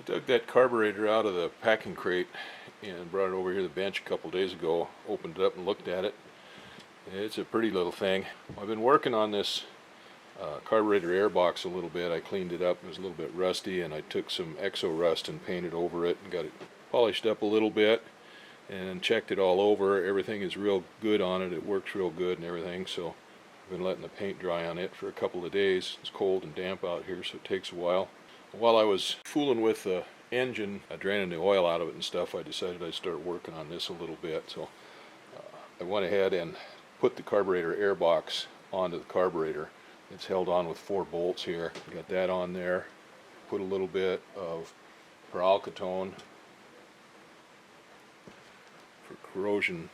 Dug that carburetor out of the packing crate and brought it over here to the bench a couple days ago. Opened it up and looked at it. It's a pretty little thing. I've been working on this carburetor airbox a little bit. I cleaned it up. It was a little bit rusty, and I took some exo rust and painted over it and got it polished up a little bit and checked it all over. Everything is real good on it. It works real good and everything. So I've been letting the paint dry on it for a couple of days. It's cold and damp out here, so it takes a while. While I was fooling with the engine, draining the oil out of it and stuff, I decided I'd start working on this a little bit. So I went ahead and put the carburetor airbox onto the carburetor. It's held on with 4 bolts here. Got that on there. Put a little bit of peralketone for corrosion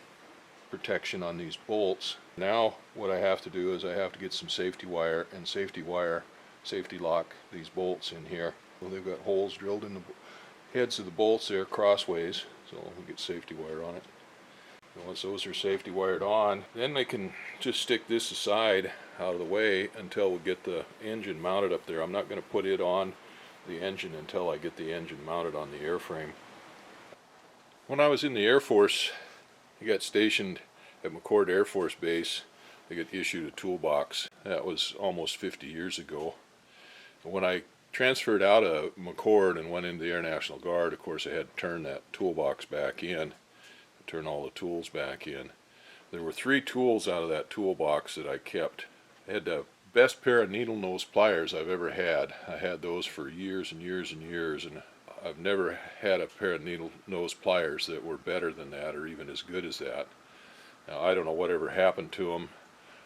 protection on these bolts. Now what I have to do is I have to get some safety wire and safety lock these bolts in here. Well, they've got holes drilled in the heads of the bolts there crossways, so we'll get safety wire on it. And once those are safety wired on, then I can just stick this aside out of the way until we get the engine mounted up there. I'm not going to put it on the engine until I get the engine mounted on the airframe. When I was in the Air Force, I got stationed at McCord Air Force Base. I got issued a toolbox. That was almost 50 years ago. When I transferred out of McCord and went into the Air National Guard, of course I had to turn that toolbox back in, turn all the tools back in. There were 3 tools out of that toolbox that I kept. I had the best pair of needle nose pliers I've ever had. I had those for years and years and years, and I've never had a pair of needle nose pliers that were better than that or even as good as that. Now I don't know whatever happened to them.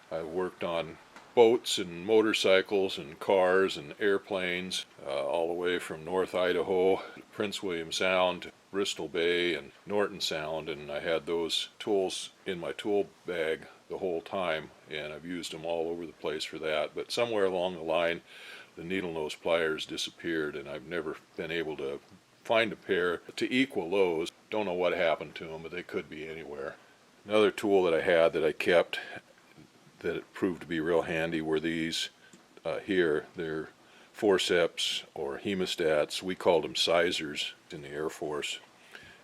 I worked on boats and motorcycles and cars and airplanes all the way from North Idaho, Prince William Sound, to Bristol Bay and Norton Sound, and I had those tools in my tool bag the whole time, and I've used them all over the place for that. But somewhere along the line the needle nose pliers disappeared, and I've never been able to find a pair to equal those. Don't know what happened to them, but they could be anywhere. Another tool that I had that I kept that it proved to be real handy were these here. They're forceps or hemostats. We called them sizers in the Air Force,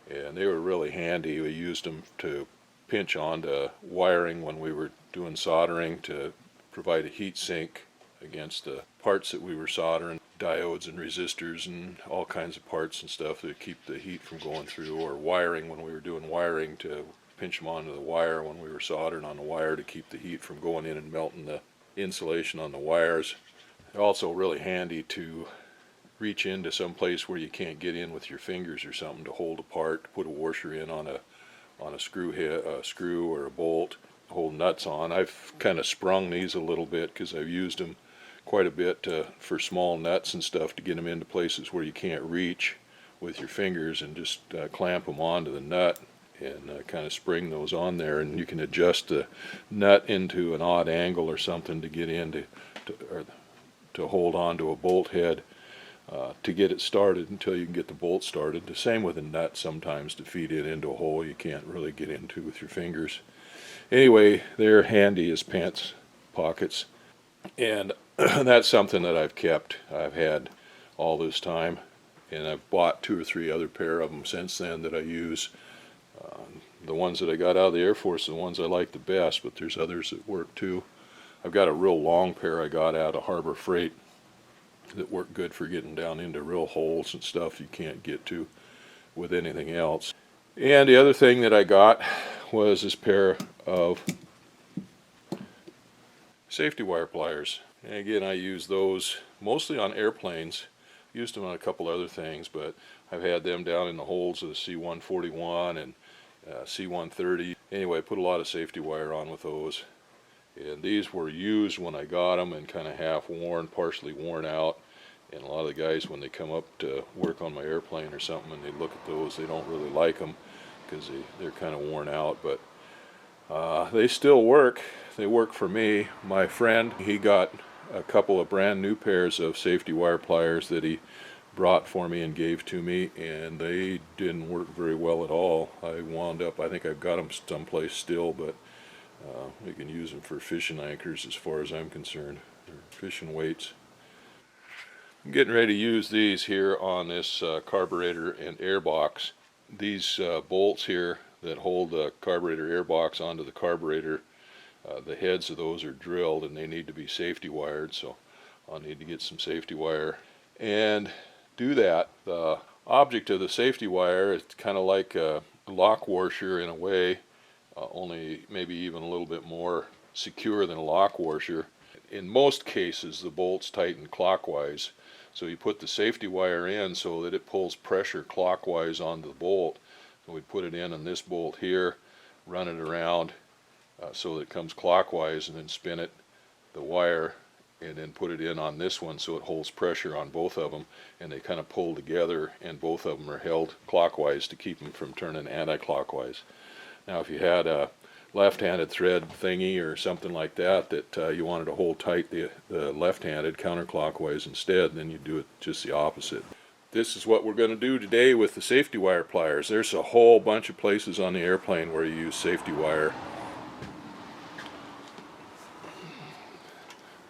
and they were really handy. We used them to pinch onto wiring when we were doing soldering to provide a heat sink against the parts that we were soldering, diodes and resistors and all kinds of parts and stuff to keep the heat from going through, or wiring when we were doing wiring to pinch them onto the wire when we were soldering on the wire to keep the heat from going in and melting the insulation on the wires. They're also really handy to reach into some place where you can't get in with your fingers or something to hold a part, to put a washer in on a screw or a bolt, hold nuts on. I've kind of sprung these a little bit because I've used them quite a bit for small nuts and stuff to get them into places where you can't reach with your fingers, and just clamp them onto the nut and kind of spring those on there, and you can adjust the nut into an odd angle or something to get in to hold on to a bolt head to get it started until you can get the bolt started. The same with a nut sometimes to feed it into a hole you can't really get into with your fingers. Anyway, they're handy as pants pockets, and that's something that I've kept. I've had all this time, and I've bought 2 or 3 other pair of them since then that I use. The ones that I got out of the Air Force are the ones I like the best, but there's others that work too. I've got a real long pair I got out of Harbor Freight that work good for getting down into real holes and stuff you can't get to with anything else. And the other thing that I got was this pair of safety wire pliers. And again, I use those mostly on airplanes. Used them on a couple other things, but I've had them down in the holes of the C-141 and C-130. Anyway, I put a lot of safety wire on with those. And these were used when I got them and kind of half worn, partially worn out. And a lot of the guys, when they come up to work on my airplane or something and they look at those, they don't really like them because they're kind of worn out. But they still work. They work for me. My friend, he got a couple of brand new pairs of safety wire pliers that he brought for me and gave to me, and they didn't work very well at all. I wound up, I think I've got them someplace still, but we can use them for fishing anchors as far as I'm concerned, or fishing weights. I'm getting ready to use these here on this carburetor and airbox. These bolts here that hold the carburetor airbox onto the carburetor, the heads of those are drilled and they need to be safety wired, so I'll need to get some safety wire and do that. The object of the safety wire is kind of like a lock washer in a way, only maybe even a little bit more secure than a lock washer. In most cases the bolts tighten clockwise, so you put the safety wire in so that it pulls pressure clockwise on the bolt. So we put it in on this bolt here, run it around so that it comes clockwise, and then spin it, the wire, and then put it in on this one so it holds pressure on both of them, and they kind of pull together, and both of them are held clockwise to keep them from turning anti-clockwise. Now if you had a left-handed thread thingy or something like that that you wanted to hold tight the left-handed counterclockwise instead, then you do it just the opposite. This is what we're going to do today with the safety wire pliers. There's a whole bunch of places on the airplane where you use safety wire.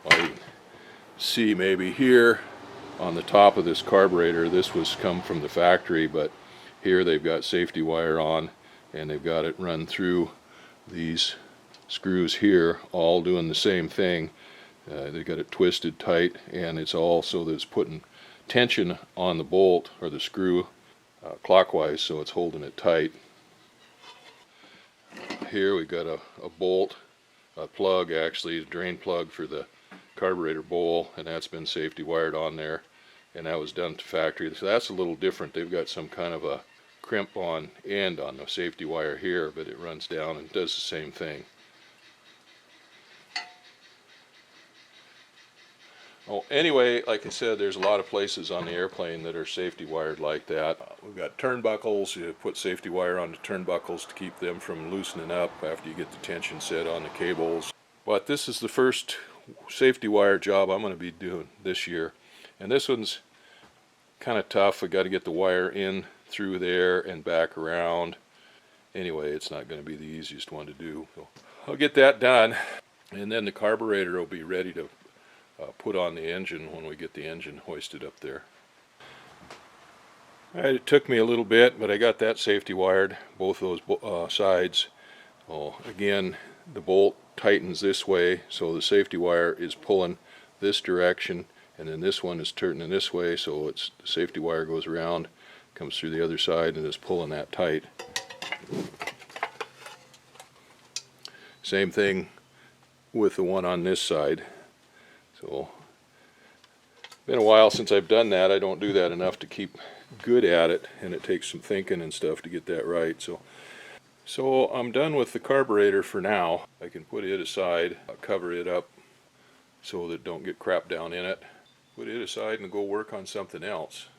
Well, you can see maybe here on the top of this carburetor, this was come from the factory, but here they've got safety wire on and they've got it run through these screws here, all doing the same thing. They got it twisted tight, and it's all so that it's putting tension on the bolt or the screw clockwise, so it's holding it tight. Here we got a bolt, a plug actually, a drain plug for the carburetor bowl, and that's been safety wired on there, and that was done to factory. So that's a little different. They've got some kind of a crimp on end on the safety wire here, but it runs down and does the same thing. Oh, anyway, like I said, there's a lot of places on the airplane that are safety wired like that. We've got turnbuckles. You put safety wire on the turnbuckles to keep them from loosening up after you get the tension set on the cables. But this is the first safety wire job I'm going to be doing this year, and this one's kind of tough. I got to get the wire in through there and back around. Anyway, it's not going to be the easiest one to do. So I'll get that done, and then the carburetor will be ready to put on the engine when we get the engine hoisted up there. It took me a little bit, but I got that safety wired, both those sides. Well, again, the bolt tightens this way, so the safety wire is pulling this direction, and then this one is turning this way, so the safety wire goes around, comes through the other side, and is pulling that tight. Same thing with the one on this side. So been a while since I've done that. I don't do that enough to keep good at it, and it takes some thinking and stuff to get that right. So I'm done with the carburetor for now. I can put it aside, cover it up so that it don't get crap down in it, put it aside and go work on something else.